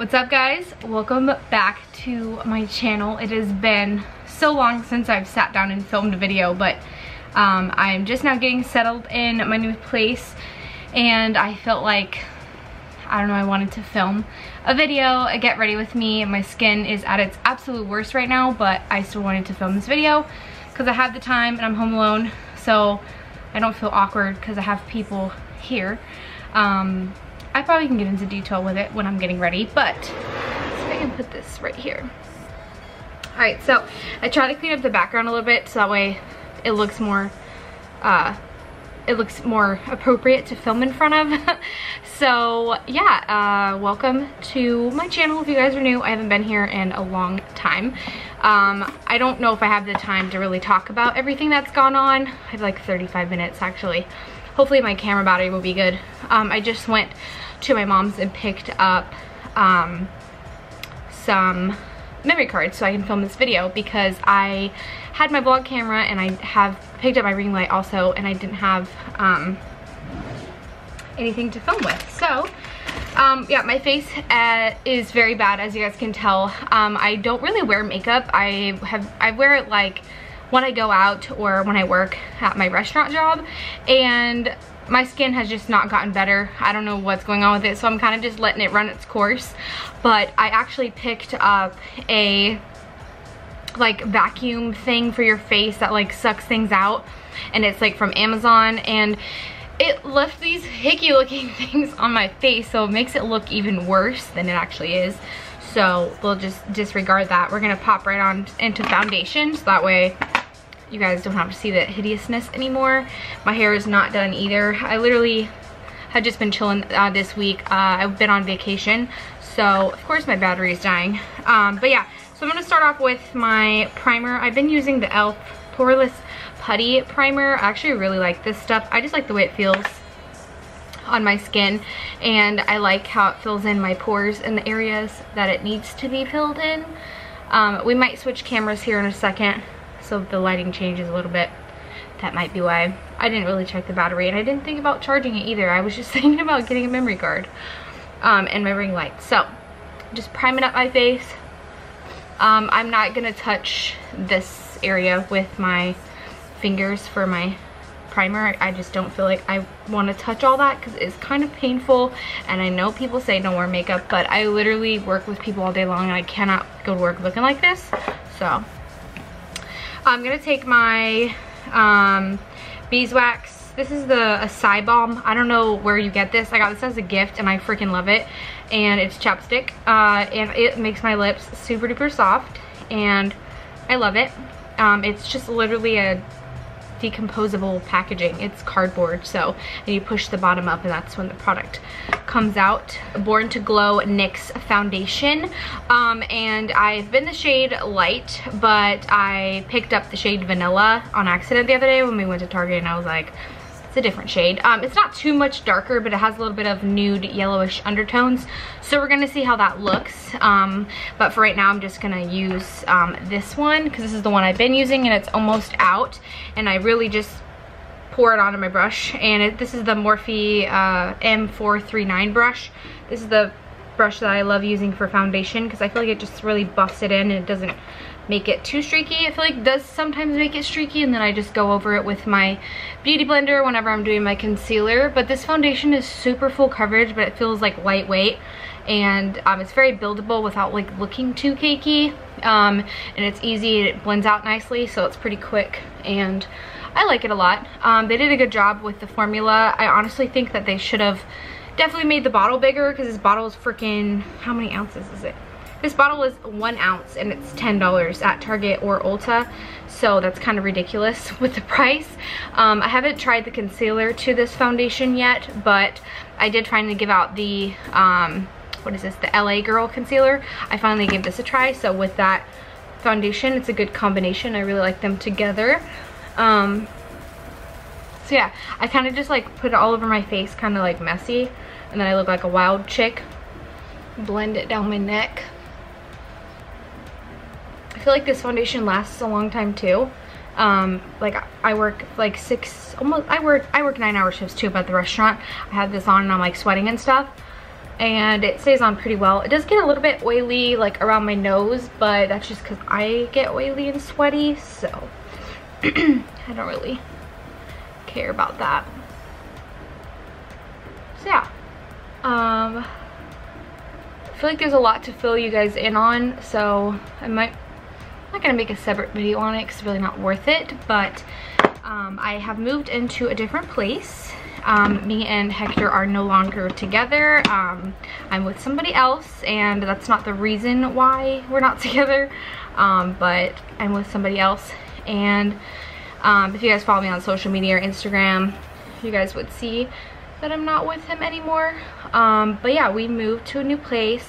What's up, guys? Welcome back to my channel. It has been so long since I've sat down and filmed a video, but I'm just now getting settled in my new place, and I felt like, I don't know, I wanted to film a video, a get ready with me. My skin is at its absolute worst right now, but I still wanted to film this video because I have the time and I'm home alone, so I don't feel awkward because I have people here. I probably can get into detail with it when I'm getting ready, but let's see if I can put this right here. Alright, so I try to clean up the background a little bit so that way it looks more appropriate to film in front of. So yeah, welcome to my channel if you guys are new. I haven't been here in a long time. I don't know if I have the time to really talk about everything that's gone on. I have like 35 minutes actually. Hopefully my camera battery will be good. I just went to my mom's and picked up some memory cards so I can film this video because I had my vlog camera and I have picked up my ring light also, and I didn't have anything to film with. So yeah, my face is very bad, as you guys can tell. I don't really wear makeup. I wear it like when I go out or when I work at my restaurant job, and my skin has just not gotten better. I don't know what's going on with it, so I'm kind of just letting it run its course. But I actually picked up a like vacuum thing for your face that like sucks things out, and it's like from Amazon, and it left these hickey looking things on my face, so it makes it look even worse than it actually is. So we'll just disregard that. We're gonna pop right on into foundation, so that way you guys don't have to see the hideousness anymore. My hair is not done either. I literally had just been chilling this week. I've been on vacation, so of course my battery is dying. But yeah, so I'm gonna start off with my primer. I've been using the e.l.f. Poreless Putty Primer. I actually really like this stuff. I just like the way it feels on my skin, and I like how it fills in my pores in the areas that it needs to be filled in. We might switch cameras here in a second, so if the lighting changes a little bit, that might be why. I didn't really check the battery, and I didn't think about charging it either. I was just thinking about getting a memory card and my ring light. So just priming up my face. I'm not gonna touch this area with my fingers for my primer. I just don't feel like I want to touch all that because it's kind of painful, and I know people say don't wear makeup, but I literally work with people all day long and I cannot go to work looking like this. So I'm gonna take my beeswax. This is the acai balm. I don't know where you get this. I got this as a gift and I freaking love it, and it's chapstick, and it makes my lips super duper soft, and I love it. It's just literally a decomposable packaging. It's cardboard, so, and you push the bottom up and that's when the product comes out. Born to Glow NYX foundation, and I've been the shade light, but I picked up the shade vanilla on accident the other day when we went to Target, and I was like, it's a different shade. It's not too much darker, but it has a little bit of nude yellowish undertones, so we're gonna see how that looks. But for right now, I'm just gonna use this one because this is the one I've been using and it's almost out, and I really just pour it onto my brush. And this is the Morphe M439 brush. This is the brush that I love using for foundation because I feel like it just really buffs it in and it doesn't make it too streaky. I feel like it does sometimes make it streaky, and then I just go over it with my beauty blender whenever I'm doing my concealer. But this foundation is super full coverage, but it feels like lightweight, and it's very buildable without like looking too cakey, and it's easy, it blends out nicely, so it's pretty quick and I like it a lot. They did a good job with the formula. I honestly think that they should have definitely made the bottle bigger because this bottle is freaking, how many ounces is it? This bottle is 1 ounce and it's $10 at Target or Ulta, so that's kind of ridiculous with the price. I haven't tried the concealer to this foundation yet, but I did finally give out the, what is this, the LA Girl concealer. I finally gave this a try, so with that foundation, it's a good combination. I really like them together. So yeah, I kind of just like put it all over my face, kind of like messy, and then I look like a wild chick. Blend it down my neck. I feel like this foundation lasts a long time too. Like I work like I work 9-hour shifts too at the restaurant. I have this on and I'm like sweating and stuff. and it stays on pretty well. It does get a little bit oily like around my nose, but that's just because I get oily and sweaty, so I don't really care about that. So yeah, I feel like there's a lot to fill you guys in on, so I'm not gonna make a separate video on it because it's really not worth it. But I have moved into a different place. Me and Hector are no longer together. I'm with somebody else, and that's not the reason why we're not together, but I'm with somebody else. And if you guys follow me on social media or Instagram, you guys would see that I'm not with him anymore. But yeah, we moved to a new place.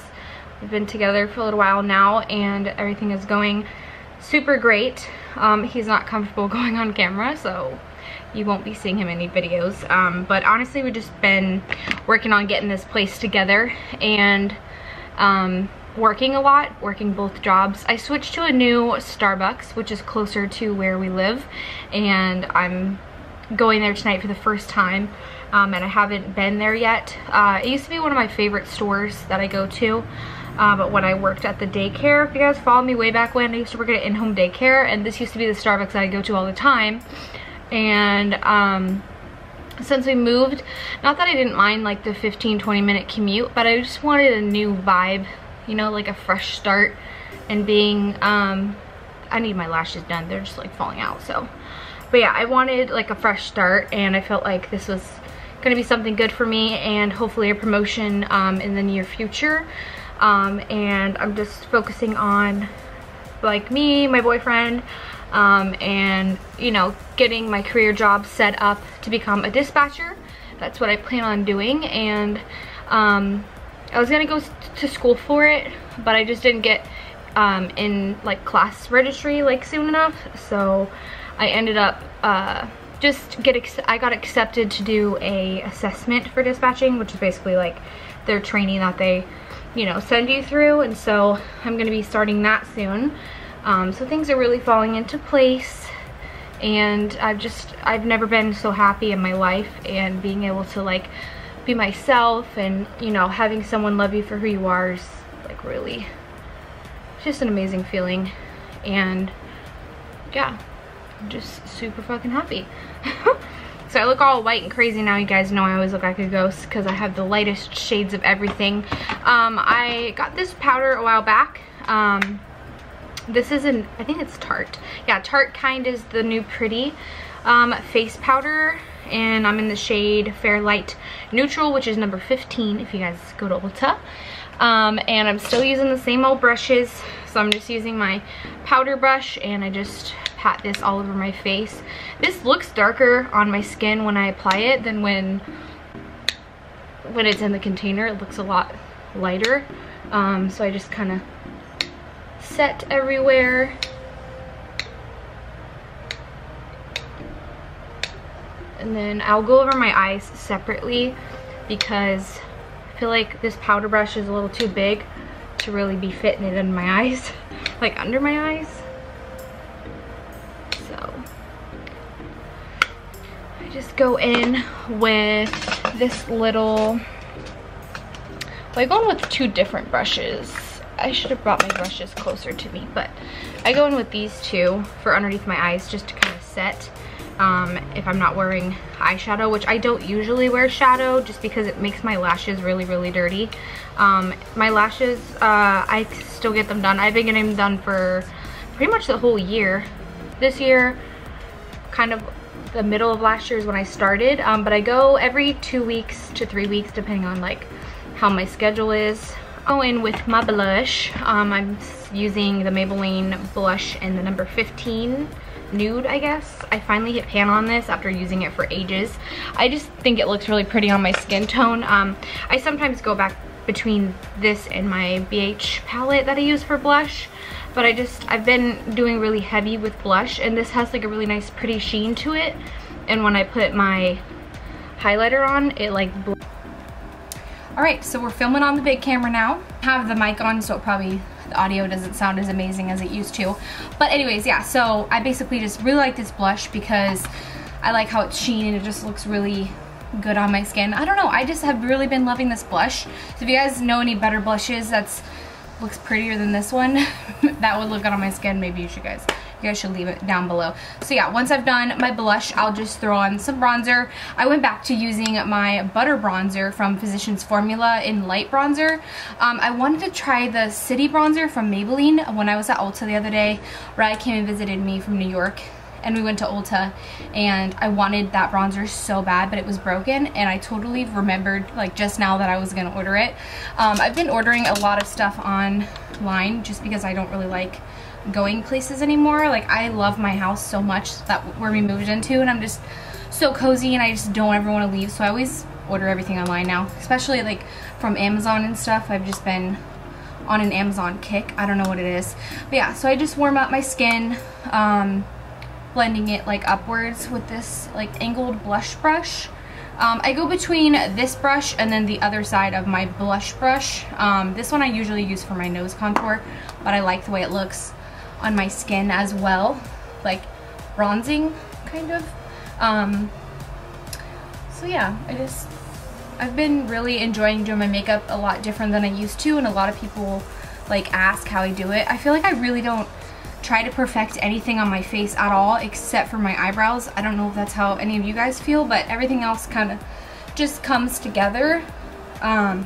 We've been together for a little while now, and everything is going super great. He's not comfortable going on camera, so you won't be seeing him in any videos. But honestly, we've just been working on getting this place together, and working a lot, working both jobs. I switched to a new Starbucks, which is closer to where we live, and I'm going there tonight for the first time, and I haven't been there yet. It used to be one of my favorite stores that I go to, but when I worked at the daycare, if you guys follow me way back when, I used to work at an in-home daycare, and this used to be the Starbucks that I go to all the time. And since we moved, not that I didn't mind like the 15-20 minute commute, but I just wanted a new vibe, you know, like a fresh start. And being I need my lashes done, they're just like falling out, so. But yeah, I wanted like a fresh start, and I felt like this was gonna be something good for me, and hopefully a promotion in the near future. And I'm just focusing on like me, my boyfriend, and you know, getting my career job set up to become a dispatcher. That's what I plan on doing. And I was gonna go to school for it, but I just didn't get in like class registry like soon enough, so I ended up I got accepted to do a assessment for dispatching, which is basically like their training that they, you know, send you through. And so I'm gonna be starting that soon. So things are really falling into place, and I've never been so happy in my life, and being able to like be myself, and you know, having someone love you for who you are is like really just an amazing feeling. And yeah, I'm just super fucking happy. So I look all white and crazy now. You guys know I always look like a ghost because I have the lightest shades of everything. I got this powder a while back. This is I think it's Tarte. Yeah, Tarte Kind is the new Pretty face powder, and I'm in the shade Fair Light Neutral, which is number 15 if you guys go to Ulta. And I'm still using the same old brushes, so I'm just using my powder brush, and I just pat this all over my face. This looks darker on my skin when I apply it than when it's in the container. It looks a lot lighter. So I just kind of set everywhere. And then I'll go over my eyes separately because I feel like this powder brush is a little too big to really be fitting it in my eyes, like under my eyes. So I just go in with this little, well, I go in with two different brushes. I should have brought my brushes closer to me, but I go in with these two for underneath my eyes just to kind of set if I'm not wearing eyeshadow, which I don't usually wear shadow just because it makes my lashes really, really dirty. My lashes, I still get them done. I've been getting them done for pretty much the whole year. This year, kind of the middle of last year is when I started, but I go every 2 weeks to 3 weeks depending on like how my schedule is. Go in with my blush. I'm using the Maybelline blush in the number 15 nude, I guess. I finally hit pan on this after using it for ages. I just think it looks really pretty on my skin tone. I sometimes go back between this and my BH palette that I use for blush, but I've been doing really heavy with blush, and this has like a really nice pretty sheen to it, and when I put my highlighter on, it like Alright, so we're filming on the big camera now. I have the mic on, so the audio doesn't sound as amazing as it used to. But anyways, yeah, so I basically just really like this blush because I like how it's sheen and it just looks really good on my skin. I don't know, I just have really been loving this blush. So if you guys know any better blushes that's looks prettier than this one that would look good on my skin, maybe you guys should leave it down below. So yeah, once I've done my blush, I'll just throw on some bronzer. I went back to using my butter bronzer from Physicians Formula in light bronzer. I wanted to try the city bronzer from Maybelline when I was at Ulta the other day. Ryan came and visited me from New York, and we went to Ulta, and I wanted that bronzer so bad, but it was broken, and I totally remembered like just now that I was gonna order it. I've been ordering a lot of stuff online just because I don't really like going places anymore. Like, I love my house so much, that where we moved into, and I'm just so cozy and I just don't ever want to leave, so I always order everything online now, especially like from Amazon and stuff. I've just been on an Amazon kick. I don't know what it is, but yeah, so I just warm up my skin, blending it like upwards with this like angled blush brush. I go between this brush and then the other side of my blush brush. This one I usually use for my nose contour, but I like the way it looks on my skin as well, like bronzing kind of. So yeah, I've been really enjoying doing my makeup a lot different than I used to, and a lot of people like ask how I do it. I feel like I really don't try to perfect anything on my face at all except for my eyebrows. I don't know if that's how any of you guys feel, but everything else kind of just comes together. I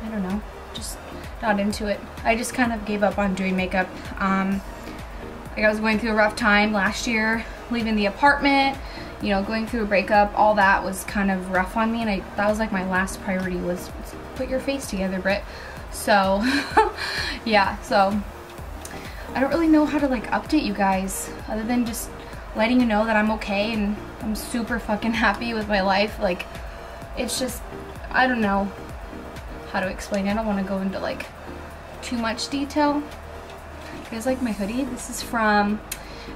don't know, just not into it. I just kind of gave up on doing makeup. Like, I was going through a rough time last year, leaving the apartment, you know, going through a breakup. All that was kind of rough on me, and that was like my last priority was put your face together, Britt. So yeah, so I don't really know how to like update you guys other than just letting you know that I'm okay and I'm super fucking happy with my life. Like, it's just, I don't know how to explain it. I don't want to go into like too much detail. You guys like my hoodie? This is from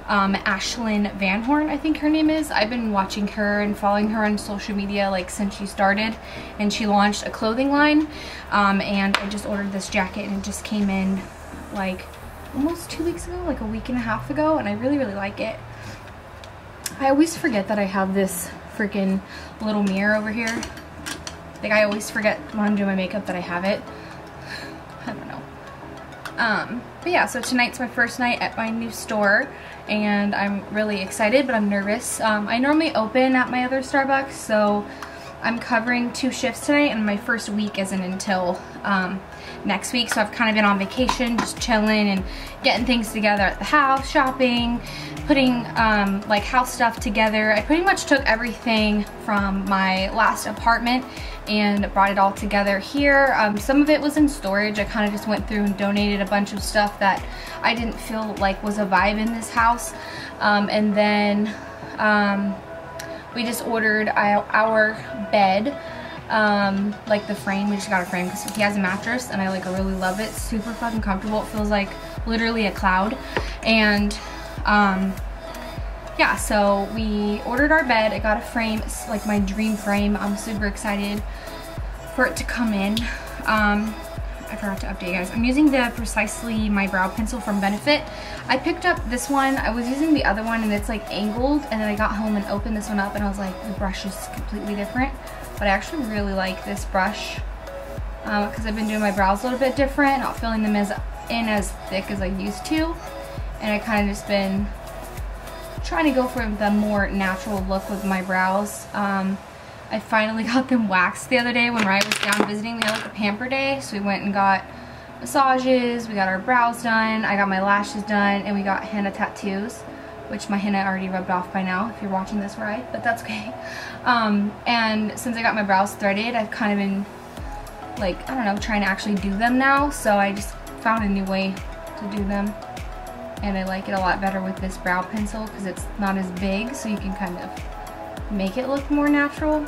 Ashlyn Van Horn, I think her name is. I've been watching her and following her on social media like since she started, and she launched a clothing line, and I just ordered this jacket and it just came in like almost 2 weeks ago, like a week and a half ago, and I really like it. I always forget that I have this freaking little mirror over here. Like, I always forget when I'm doing my makeup that I have it. I don't know. But yeah, so tonight's my first night at my new store, and I'm really excited, but I'm nervous. I normally open at my other Starbucks, so I'm covering 2 shifts tonight, and my first week isn't until next week. So I've kind of been on vacation, just chilling and getting things together at the house, shopping, putting like house stuff together. I pretty much took everything from my last apartment and brought it all together here. Some of it was in storage. I kind of just went through and donated a bunch of stuff that I didn't feel like was a vibe in this house. And then we just ordered our bed, like the frame. We just got a frame because he has a mattress and I like really love it. Super fucking comfortable. It feels like literally a cloud. And yeah, so we ordered our bed. I got a frame. It's like my dream frame. I'm super excited for it to come in. I forgot to update you guys. I'm using the Precisely My Brow Pencil from Benefit. I picked up this one. I was using the other one and it's like angled, and then I got home and opened this one up and I was like, the brush is completely different. But I actually really like this brush because I've been doing my brows a little bit different, not filling them as thick as I used to. And I kind of just been trying to go for the more natural look with my brows. I finally got them waxed the other day when Ryan was down visiting. We had like a pamper day, so we went and got massages, we got our brows done, I got my lashes done, and we got henna tattoos, which my henna already rubbed off by now if you're watching this, Ryan, but that's okay. And since I got my brows threaded, I've kind of been like, I don't know, trying to actually do them now, so I just found a new way to do them. And I like it a lot better with this brow pencil because it's not as big, so you can kind of make it look more natural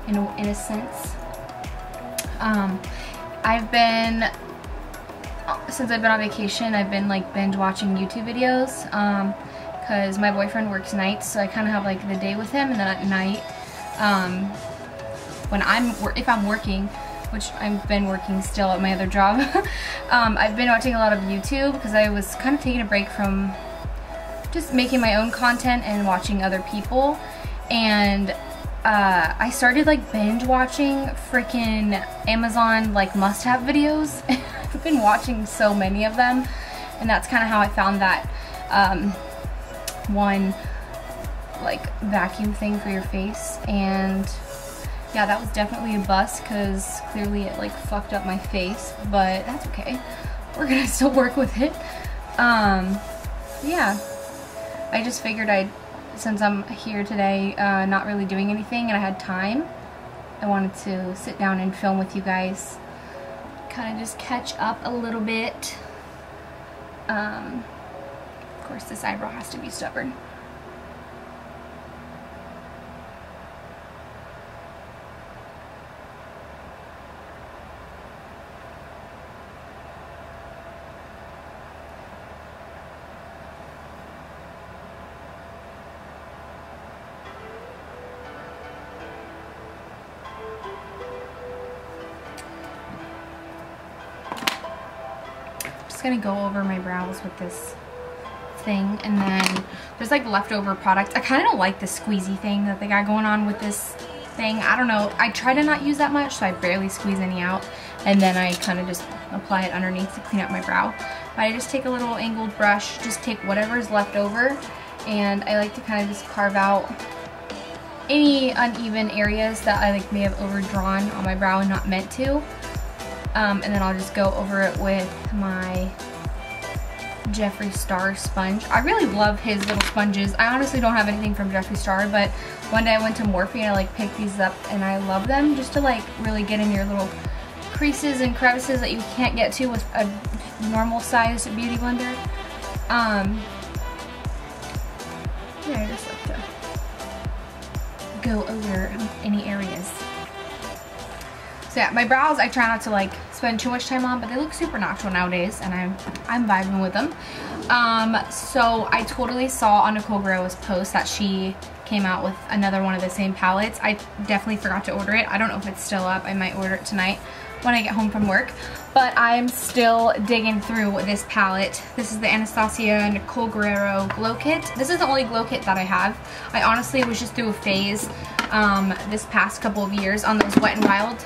in a sense. Since I've been on vacation, I've been like binge watching YouTube videos because my boyfriend works nights, so I kind of have like the day with him, and then at night if I'm working, which I've been working still at my other job, I've been watching a lot of YouTube because I was kind of taking a break from just making my own content and watching other people. And I started like binge watching freaking Amazon like must-have videos. I've been watching so many of them, and that's kind of how I found that one like vacuum thing for your face. And yeah, that was definitely a bust because clearly it like fucked up my face, but that's okay. We're gonna still work with it. Yeah, I just figured since I'm here today not really doing anything and I had time, I wanted to sit down and film with you guys, kind of just catch up a little bit. Of course this eyebrow has to be stubborn. Gonna go over my brows with this thing, and then there's like leftover product. I kind of like the squeezy thing that they got going on with this thing. I don't know, I try to not use that much, so I barely squeeze any out, and then I kind of just apply it underneath to clean up my brow. But I just take a little angled brush, just take whatever is left over, and I like to kind of just carve out any uneven areas that I like may have overdrawn on my brow and not meant to. And then I'll just go over it with my Jeffree Star sponge. I really love his little sponges. I honestly don't have anything from Jeffree Star, but one day I went to Morphe and I like picked these up and I love them just to like really get in your little creases and crevices that you can't get to with a normal size beauty blender. Yeah, I just like to go over any areas. So yeah, my brows I try not to like spend too much time on, but they look super natural nowadays, and I'm vibing with them. So I totally saw on Nicole Guerrero's post that she came out with another one of the same palettes. I definitely forgot to order it. I don't know if it's still up. I might order it tonight when I get home from work. But I'm still digging through this palette. This is the Anastasia Nicole Guerrero Glow Kit. This is the only glow kit that I have. I honestly was just through a phase this past couple of years on those Wet n Wild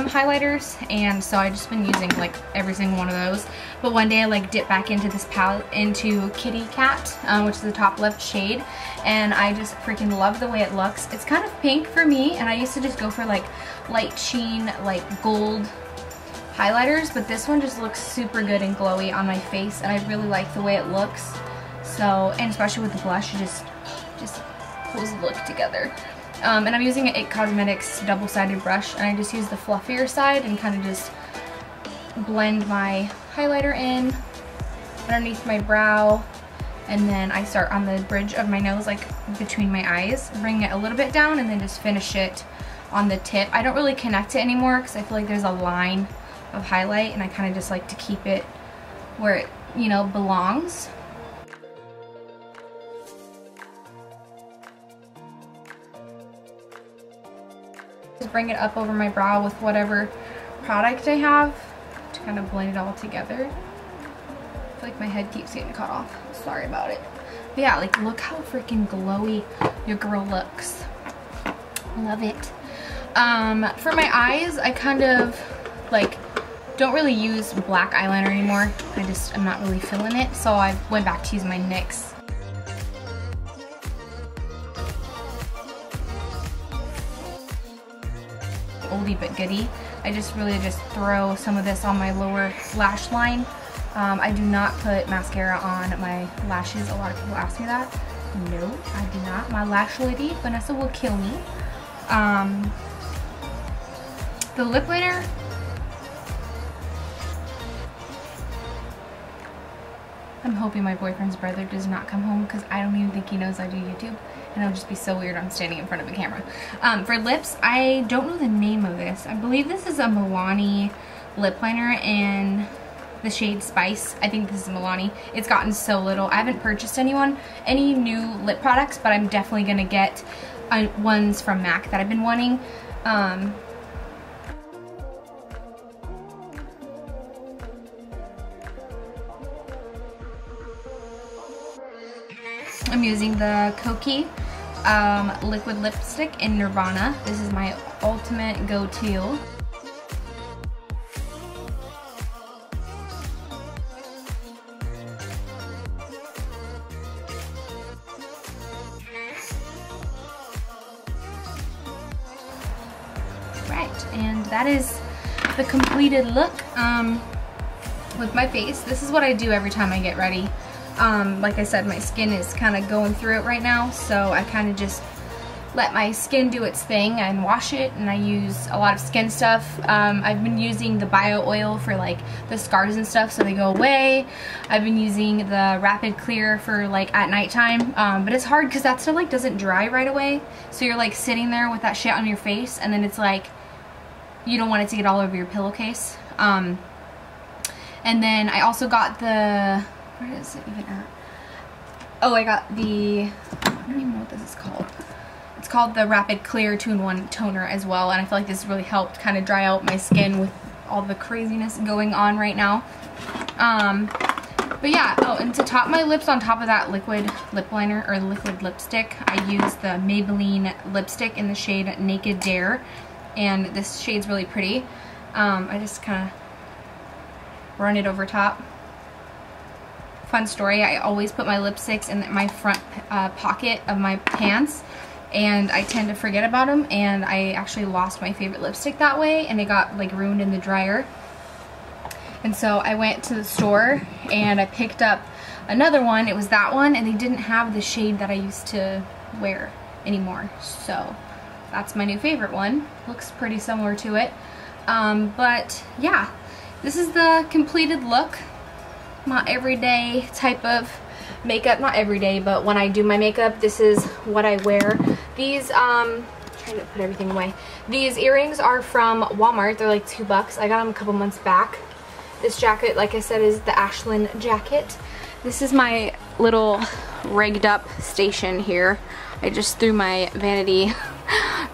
highlighters, and so I've just been using like every single one of those. But one day I like dipped back into this palette, into Kitty Cat, which is the top left shade, and I just freaking love the way it looks. It's kind of pink for me, and I used to just go for like light sheen, like gold highlighters, but this one just looks super good and glowy on my face, and I really like the way it looks. So, and especially with the blush, it just pulls the look together. And I'm using an IT Cosmetics double-sided brush, and I just use the fluffier side and kind of just blend my highlighter in underneath my brow, and then I start on the bridge of my nose, like between my eyes, bring it a little bit down, and then just finish it on the tip. I don't really connect it anymore because I feel like there's a line of highlight, and I kind of just like to keep it where it, you know, belongs. Just bring it up over my brow with whatever product I have to kind of blend it all together. I feel like my head keeps getting cut off. Sorry about it. But yeah, like look how freaking glowy your girl looks. Love it. For my eyes, I kind of like don't really use black eyeliner anymore. I'm not really feeling it, so I went back to use my NYX. Oldie but goodie. I just really just throw some of this on my lower lash line. I do not put mascara on my lashes. A lot of people ask me that. No, I do not. My lash lady, Vanessa, will kill me. The lip liner, I'm hoping my boyfriend's brother does not come home because I don't even think he knows I do YouTube, and it would just be so weird I'm standing in front of a camera. For lips, I don't know the name of this. I believe this is a Milani lip liner in the shade Spice. I think this is Milani. It's gotten so little. I haven't purchased any new lip products, but I'm definitely gonna get ones from MAC that I've been wanting. I'm using the Koki liquid lipstick in Nirvana. This is my ultimate go-to. Right, and that is the completed look with my face. This is what I do every time I get ready. Like I said, my skin is kind of going through it right now, so I kind of just let my skin do its thing and wash it, and I use a lot of skin stuff. I've been using the bio oil for like the scars and stuff so they go away. I've been using the Rapid Clear for like at nighttime, but it's hard because that stuff like doesn't dry right away, so you're like sitting there with that shit on your face, and then it's like you don't want it to get all over your pillowcase. And then I also got the, where is it even at? Oh, I got the, I don't even know what this is called. It's called the Rapid Clear 2-in-1 toner as well, and I feel like this really helped kind of dry out my skin with all the craziness going on right now. But yeah, oh, and to top my lips on top of that liquid lip liner or liquid lipstick, I use the Maybelline lipstick in the shade Naked Dare, and this shade's really pretty. I just kind of run it over top. Fun story, I always put my lipsticks in my front pocket of my pants, and I tend to forget about them, and I actually lost my favorite lipstick that way, and it got like ruined in the dryer. And so I went to the store and I picked up another one. It was that one, and they didn't have the shade that I used to wear anymore, so that's my new favorite one. Looks pretty similar to it. But yeah, this is the completed look. Not everyday type of makeup, not every day, but when I do my makeup, this is what I wear. These, trying to put everything away. These earrings are from Walmart. They're like $2. I got them a couple months back. This jacket, like I said, is the Ashland jacket. This is my little rigged up station here. I just threw my vanity,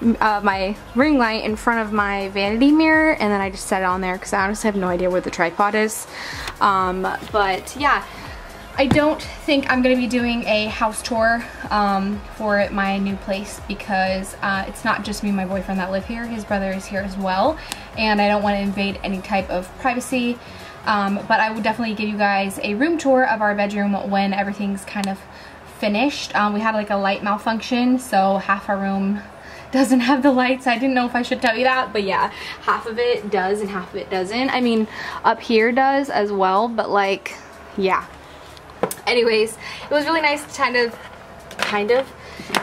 my ring light in front of my vanity mirror, and then I just set it on there because I honestly have no idea where the tripod is. But yeah, I don't think I'm going to be doing a house tour for my new place because it's not just me and my boyfriend that live here. His brother is here as well, and I don't want to invade any type of privacy. But I would definitely give you guys a room tour of our bedroom when everything's kind of finished. We had like a light malfunction, so half our room doesn't have the lights. I didn't know if I should tell you that, but yeah, half of it does and half of it doesn't. I mean, up here does as well, but like, yeah. Anyways, it was really nice to it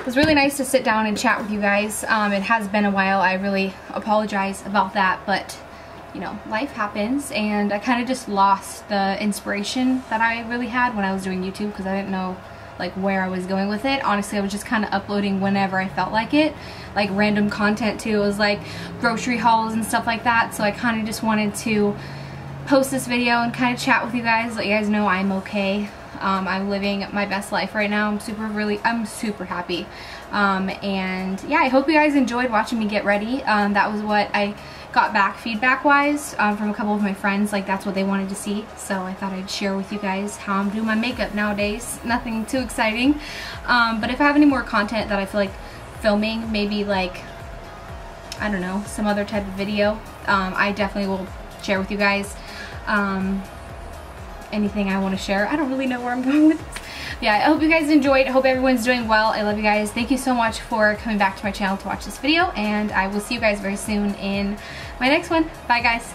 was really nice to sit down and chat with you guys. It has been a while. I really apologize about that, but you know, life happens, and I kind of just lost the inspiration that I really had when I was doing YouTube because I didn't know like where I was going with it. Honestly, I was just kind of uploading whenever I felt like it, like random content too. It was like grocery hauls and stuff like that, so I kind of just wanted to post this video and kind of chat with you guys, let you guys know I'm okay. I'm living my best life right now. I'm super happy. And yeah, I hope you guys enjoyed watching me get ready. That was what I got back feedback wise from a couple of my friends. Like, that's what they wanted to see, so I thought I'd share with you guys how I'm doing my makeup nowadays. Nothing too exciting, but if I have any more content that I feel like filming, maybe like, I don't know, some other type of video, I definitely will share with you guys. Anything I want to share. I don't really know where I'm going with this. Yeah, I hope you guys enjoyed. I hope everyone's doing well. I love you guys. Thank you so much for coming back to my channel to watch this video, and I will see you guys very soon in my next one. Bye guys.